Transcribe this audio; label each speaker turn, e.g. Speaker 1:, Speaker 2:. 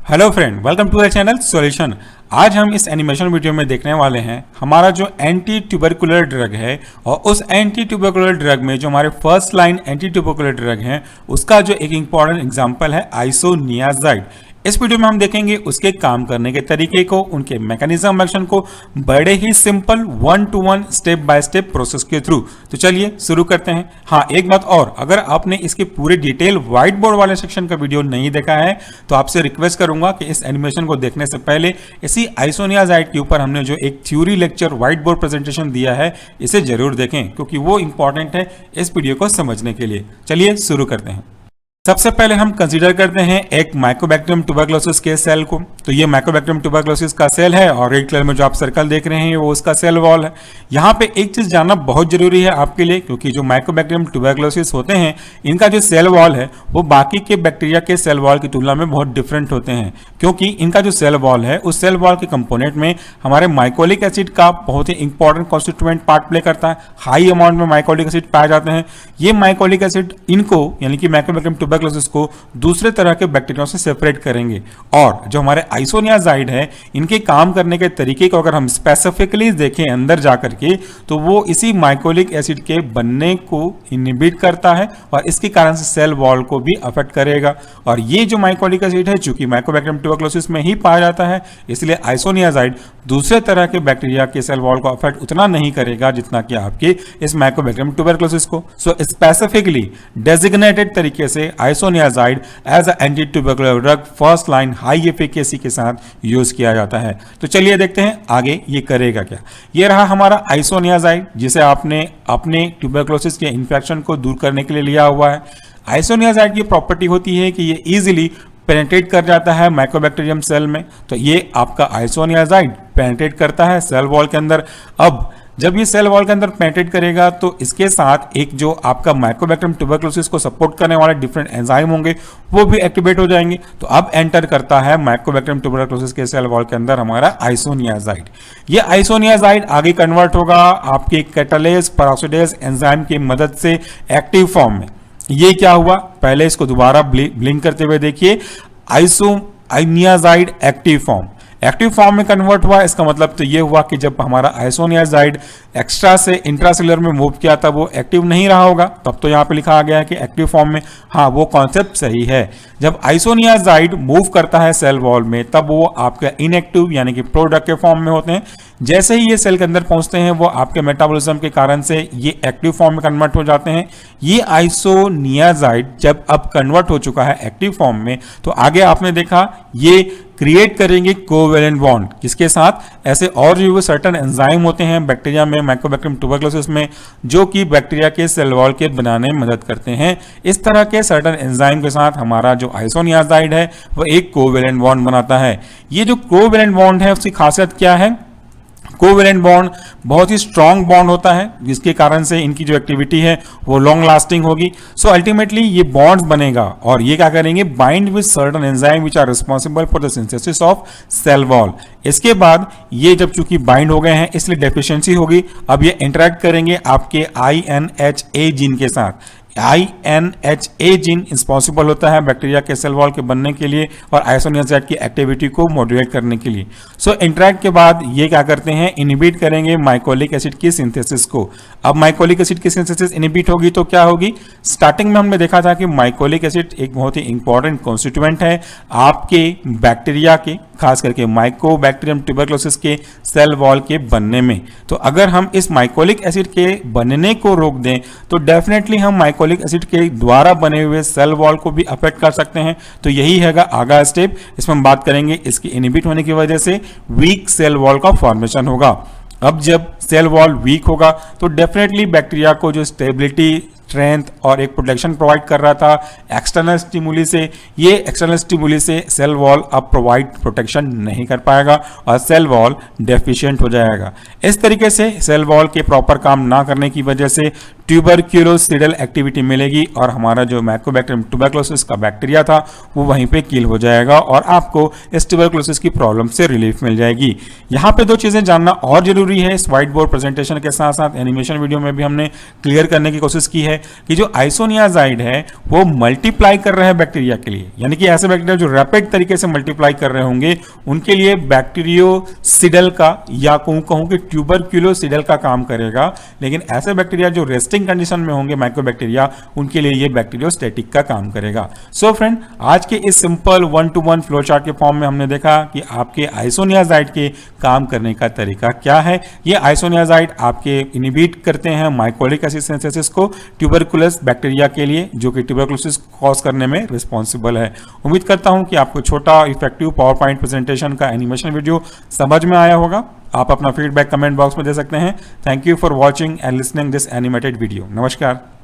Speaker 1: Hello friend, welcome to the channel solution. आज हम इस एनिमेशन वीडियो में देखने वाले हैं हमारा जो एंटी ट्यूबरकुलर ड्रग है और उस एंटी ट्यूबरकुलर ड्रग में जो हमारे first line anti tubercular drug है उसका जो एक इंपॉर्टेंट एग्जांपल है आइसोनियाजाइड। इस वीडियो में हम देखेंगे उसके काम करने के तरीके को, उनके मैकेनिज्म एक्शन को बड़े ही simple 1 to 1 step by step process के थ्रू। तो चलिए शुरू करते हैं। हाँ, एक बात और, अगर आपने इसके पूरे डिटेल व्हाइट बोर्ड वाले सेक्शन का वीडियो नहीं देखा है तो आपसे रिक्वेस्ट करूंगा कि इस एनिमेशन को देखने से पहले इसी आइसोनियाजाइड के ऊपर हमने जो एक theory lecture white board presentation दिया है इसे जरूर देखें, क्योंकि वो इंपॉर्टेंट है इस वीडियो को समझने के लिए। चलिए शुरू करते हैं। सबसे पहले हम कंसीडर करते हैं एक माइकोबैक्टीरियम ट्यूबरकुलोसिस के सेल को। तो ये माइकोबैक्टीरियम ट्यूबरकुलोसिस का सेल है और रेड कलर में जो आप सर्कल देख रहे हैं वो उसका सेल वॉल है। यहाँ पे एक चीज जानना बहुत जरूरी है आपके लिए, क्योंकि जो माइकोबैक्टीरियम ट्यूबरकुलोसिस होते हैं इनका जो सेल वॉल है वो बाकी के बैक्टीरिया के सेल वॉल की तुलना में बहुत डिफरेंट होते हैं, क्योंकि इनका जो सेल वॉल है उस सेल वॉल के कंपोनेंट में हमारे माइकोलिक एसिड का बहुत ही इंपॉर्टेंट कॉन्स्टिट्यूएंट पार्ट प्ले करता है। हाई अमाउंट में माइकोलिक एसिड पाए जाते हैं। ये माइकोलिक एसिड इनको यानी कि माइकोबैक्टीरियम ट्यूबरकुलोसिस को दूसरे तरह के बैक्टीरिया से सेपरेट करेंगे। और जो हमारे आइसोनियाजाइड है इनके काम करने के तरीके को अगर हम स्पेसिफिकली देखें अंदर जाकर के, तो वो इसी माइकोलिक एसिड के बनने को इनहिबिट करता है और इसके कारण से सेल वॉल को भी अफेक्ट करेगा। और ये जो माइकोलिक एसिड है चूंकि माइकोबैक्टीरियम ट्यूबरकुलोसिस में ही पाया जाता है, इसलिए आइसोनियाजाइड दूसरे तरह के बैक्टीरिया के सेल वॉल को अफेक्ट उतना नहीं करेगा जितना कि आपके इस माइकोबैक्टीरियम ट्यूबरकुलोसिस को। सो स्पेसिफिकली डेजिग्नेटेड तरीके से isoniazid as a anti tubercular drug first line high efficacy के साथ यूज किया जाता है। तो चलिए देखते हैं आगे ये करेगा क्या। ये रहा हमारा आइसोनियाजाइड जिसे आपने अपने ट्यूबरकुलोसिस के इन्फेक्शन को दूर करने के लिए लिया हुआ है। आइसोनियाजाइड की प्रॉपर्टी होती है कि ये इजीली पेनिट्रेट कर जाता है माइकोबैक्टीरियम सेल में। तो ये आपका आइसोनियाजाइड पेनिट्रेट करता है सेल वॉल के अंदर। अब जब ये सेल वॉल के अंदर पेनिट्रेट करेगा तो इसके साथ एक जो आपका माइकोबैक्टीरियम ट्यूबरकुलोसिस को सपोर्ट करने वाले डिफरेंट एंजाइम होंगे वो भी एक्टिवेट हो जाएंगे। तो अब एंटर करता है माइकोबैक्टीरियम ट्यूबरकुलोसिस के सेल वॉल के अंदर हमारा आइसोनियाजाइड। ये आइसोनियाजाइड आगे कन्वर्ट होगा आपके कैटालेज पेरोक्सिडेज एंजाइम की मदद से एक्टिव फॉर्म में। ये क्या हुआ, पहले इसको दोबारा ब्लिंक करते हुए देखिए। आइसोनियाजाइड एक्टिव फॉर्म में कन्वर्ट हुआ। इसका मतलब तो ये हुआ कि जब हमारा आइसोनियाजाइड एक्स्ट्रा से इंट्रासेलुलर में मूव किया तब वो एक्टिव नहीं रहा होगा, तब तो यहाँ पे लिखा आ गया है कि एक्टिव फॉर्म में। हाँ, वो कॉन्सेप्ट सही है। जब आइसोनियाजाइड मूव करता है सेल वॉल में तब वो आपके इनएक्टिव यानी कि प्रोडक्ट के फॉर्म में होते हैं। जैसे ही ये सेल के अंदर पहुंचते हैं वो आपके मेटाबॉलिज्म के कारण से ये एक्टिव फॉर्म में कन्वर्ट हो जाते हैं। ये आइसोनियाजाइड जब अब कन्वर्ट हो चुका है एक्टिव फॉर्म में तो आगे आपने देखा ये क्रिएट करेंगे कोवेलेंट बॉन्ड। किसके साथ? ऐसे और जो सर्टेन एंजाइम होते हैं बैक्टीरिया में, माइकोबैक्टीरियम ट्यूबरकुलोसिस में, जो कि बैक्टीरिया के सेल वॉल के बनाने में मदद करते हैं। इस तरह के सर्टेन एंजाइम के साथ हमारा जो आइसोनियाजाइड है वो एक कोवेलेंट बॉन्ड बनाता है। ये जो कोवेलेंट बॉन्ड है उसकी खासियत क्या है? कोवेलेंट बॉन्ड बहुत ही स्ट्रॉन्ग बॉन्ड होता है जिसके कारण से इनकी जो एक्टिविटी है वो लॉन्ग लास्टिंग होगी। सो अल्टीमेटली ये बॉन्ड्स बनेगा और ये क्या करेंगे, bind with certain enzyme which are responsible for the synthesis of cell wall. इसके बाद ये जब चूंकि बाइंड हो गए हैं इसलिए डेफिशिएंसी होगी। अब ये इंटरेक्ट करेंगे आपके INHA जीन के साथ। INHA जीन रिस्पॉन्सिबल होता है बैक्टीरिया के सेल वॉल के बनने के लिए और आइसोनियाजाइड की एक्टिविटी को मॉड्यूलेट करने के लिए। सो इंटरेक्ट के बाद ये क्या करते हैं, इनहिबिट करेंगे माइकोलिक एसिड की सिंथेसिस को। अब माइकोलिक एसिड की सिंथेसिस इनहिबिट होगी तो क्या होगी? स्टार्टिंग में हमने देखा था कि माइकोलिक एसिड एक बहुत ही इंपॉर्टेंट कॉन्स्टिट्यूएंट है आपके बैक्टीरिया के, खास करके माइकोबैक्टीरियम ट्यूबरकुलोसिस के सेल वॉल के बनने में। तो अगर हम इस माइकोलिक एसिड के बनने को रोक दें तो डेफिनेटली हम माइकोलिक एसिड के द्वारा बने हुए सेल वॉल को भी अफेक्ट कर सकते हैं। तो यही है आगा स्टेप। इसमें हम बात करेंगे इसके इनहिबिट होने की वजह से वीक सेल वॉल का फॉर्मेशन होगा। अब जब सेल वॉल वीक होगा तो डेफिनेटली बैक्टीरिया को जो स्टेबिलिटी, स्ट्रेंथ और एक प्रोटेक्शन प्रोवाइड कर रहा था एक्सटर्नल स्टिमुली से, ये एक्सटर्नल स्टिमुली से सेल वॉल अब प्रोवाइड प्रोटेक्शन नहीं कर पाएगा और सेल वॉल डेफिशिएंट हो जाएगा। इस तरीके से सेल वॉल के प्रॉपर काम ना करने की वजह से ट्यूबरक्यूलोसिडल एक्टिविटी मिलेगी और हमारा जो माइकोबैक्टीरियम ट्यूबरक्लोसिस का बैक्टीरिया था वो वहीं पे किल हो जाएगा और आपको इस ट्यूबरक्लोसिस की प्रॉब्लम से रिलीफ मिल जाएगी। यहाँ पे दो चीजें जानना और जरूरी है, इस व्हाइट बोर्ड प्रेजेंटेशन के साथ साथ एनिमेशन वीडियो में भी हमने क्लियर करने की कोशिश की है कि जो आइसोनियाजाइड है वो मल्टीप्लाई कर रहे हैं बैक्टीरिया के लिए, यानी कि ऐसे बैक्टीरिया जो रैपिड तरीके से मल्टीप्लाई कर रहे होंगे उनके लिए बैक्टीरियोसिडल का या कहूं कि ट्यूबरक्यूलोसिडल का काम करेगा, लेकिन ऐसे बैक्टीरिया जो रेस्टिंग कंडीशन में होंगे माइक्रोबैक्टीरिया उनके लिए ये बैक्टीरियोस्टैटिक का काम करेगा। सो फ्रेंड, आज के इस सिंपल 1-to-1 फ्लो चार्ट के फॉर्म में हमने देखा कि आपके आइसोनियाजाइड के काम करने का तरीका क्या है। ये आइसोनियाजाइड आपके इनहिबिट करते हैं माइकोलिक एसिड सिंथेसिस को ट्यूबरकुलस बैक्टीरिया के लिए, जो कि ट्यूबरकुलोसिस कॉज करने में रिस्पॉन्सिबल है। उम्मीद करता हूं कि आपको छोटा इफेक्टिव पावर पॉइंट प्रेजेंटेशन का एनिमेशन वीडियो समझ में आया होगा। आप अपना फीडबैक कमेंट बॉक्स में दे सकते हैं। Thank you for watching and listening this animated video. नमस्कार।